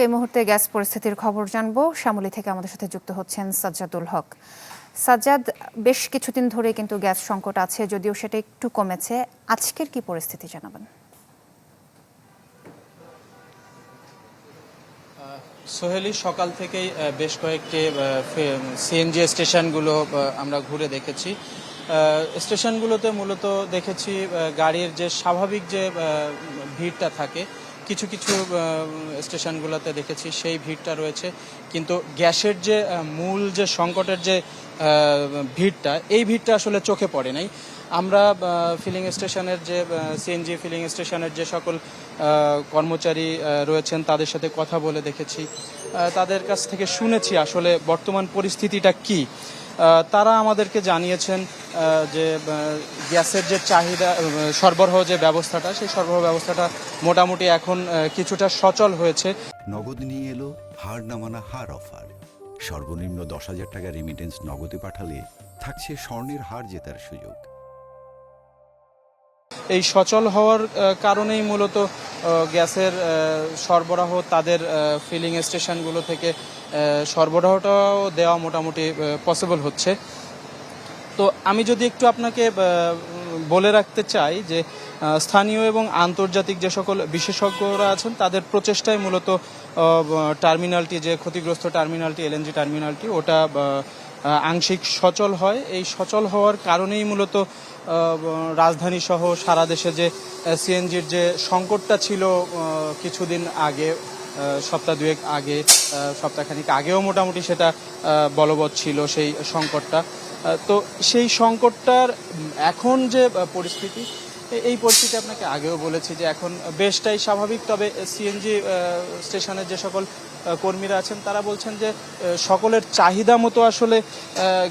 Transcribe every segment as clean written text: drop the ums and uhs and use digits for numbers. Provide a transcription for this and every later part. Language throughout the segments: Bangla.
এই মুহূর্তে গ্যাস পরিস্থিতির খবর জানবো। শ্যামলী থেকে আমাদের সাথে যুক্ত হচ্ছেন সাজ্জাদুল হক। সাজ্জাদ, বেশ কিছুদিন ধরে কিন্তু গ্যাস সংকট আছে, যদিও সেটা একটু কমেছে। আজকের কি পরিস্থিতি জানাবেন? সোহেলি, সকাল থেকেই বেশ কয়েকটি সিএনজি স্টেশনগুলো আমরা ঘুরে দেখেছি। স্টেশনগুলোতে মূলত দেখেছি গাড়ির যে স্বাভাবিক যে ভিড়টা থাকে, কিছু কিছু স্টেশনগুলোতে দেখেছি সেই ভিড়টা রয়েছে, কিন্তু গ্যাসের যে মূল যে সংকটের যে ভিড়টা, এই ভিড়টা আসলে চোখে পড়ে নাই। আমরা ফিলিং স্টেশনের যে সিএনজি ফিলিং স্টেশনের যে সকল কর্মচারী রয়েছেন তাদের সাথে কথা বলে দেখেছি, তাদের কাছ থেকে শুনেছি আসলে বর্তমান পরিস্থিতিটা কি। তারা আমাদেরকে জানিয়েছেন যে গ্যাসের যে চাহিদা, সরবরাহ যে ব্যবস্থাটা, সেই সরবরাহ ব্যবস্থাটা মোটামুটি এখন কিছুটা সচল হয়েছে। নগদ নিয়ে এলো হার না মানা হার অফার। সর্বনিম্ন 10,000 টাকা রেমিটেন্স নগদে পাঠালে থাকছে স্বর্ণের হার জেতার সুযোগ। এই সচল হওয়ার কারণেই মূলত গ্যাসের সরবরাহ তাদের ফিলিং স্টেশনগুলো থেকে সরবরাহটাও দেওয়া মোটামুটি পসিবল হচ্ছে। তো আমি যদি একটু আপনাকে বলে রাখতে চাই যে স্থানীয় এবং আন্তর্জাতিক যে সকল বিশেষজ্ঞরা আছেন তাদের প্রচেষ্টায় মূলত টার্মিনালটি, যে ক্ষতিগ্রস্ত টার্মিনালটি, এলএনজি টার্মিনালটি, ওটা আংশিক সচল হয়। এই সচল হওয়ার কারণেই মূলত রাজধানী সহ সারা দেশে যে সিএনজির যে সংকটটা ছিল কিছুদিন আগে, সপ্তাহ দুয়েক আগে, সপ্তাহখানিক আগেও মোটামুটি সেটা বলবৎ ছিল সেই সংকটটা। তো সেই সংকটটার এখন যে পরিস্থিতি, এই পরিস্থিতি আপনাকে আগেও বলেছি যে এখন বেশটাই স্বাভাবিক। তবে সিএনজি স্টেশনের যে সকল কর্মীরা আছেন তারা বলছেন যে সকলের চাহিদা মতো আসলে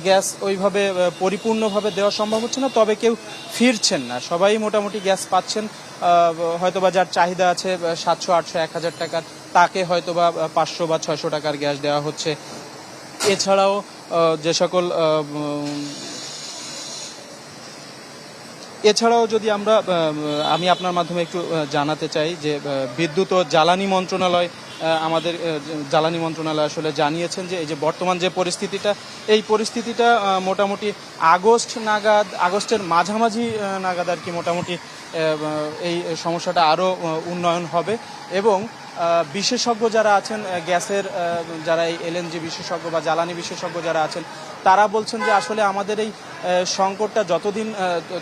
গ্যাস ওইভাবে পরিপূর্ণভাবে দেওয়া সম্ভব হচ্ছে না, তবে কেউ ফিরছেন না, সবাই মোটামুটি গ্যাস পাচ্ছেন। হয়তোবা যার চাহিদা আছে 700, 800, 1000 টাকার, তাকে হয়তোবা 500 বা 600 টাকার গ্যাস দেওয়া হচ্ছে। এছাড়াও যে সকল এছাড়াও যদি আমি আপনার মাধ্যমে একটু জানাতে চাই যে বিদ্যুৎ ও জ্বালানি মন্ত্রণালয়, আমাদের জ্বালানি মন্ত্রণালয় আসলে জানিয়েছেন যে এই যে বর্তমান যে পরিস্থিতিটা, এই পরিস্থিতিটা মোটামুটি আগস্টের মাঝামাঝি নাগাদ আর কি মোটামুটি এই সমস্যাটা আরও উন্নয়ন হবে। এবং বিশেষজ্ঞ যারা আছেন গ্যাসের, যারা এই এলএনজি বিশেষজ্ঞ বা জ্বালানি বিশেষজ্ঞ যারা আছেন, তারা বলছেন যে আসলে আমাদের এই সংকটটা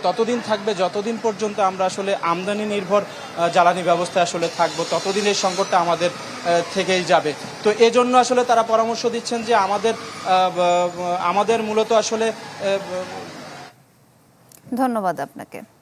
ততদিন থাকবে যতদিন পর্যন্ত আমরা আসলে আমদানি নির্ভর জ্বালানি ব্যবস্থায় আসলে থাকবো, ততদিন এই সংকটটা আমাদের থেকেই যাবে। তো এজন্য আসলে তারা পরামর্শ দিচ্ছেন যে আমাদের মূলত আসলে ধন্যবাদ আপনাকে।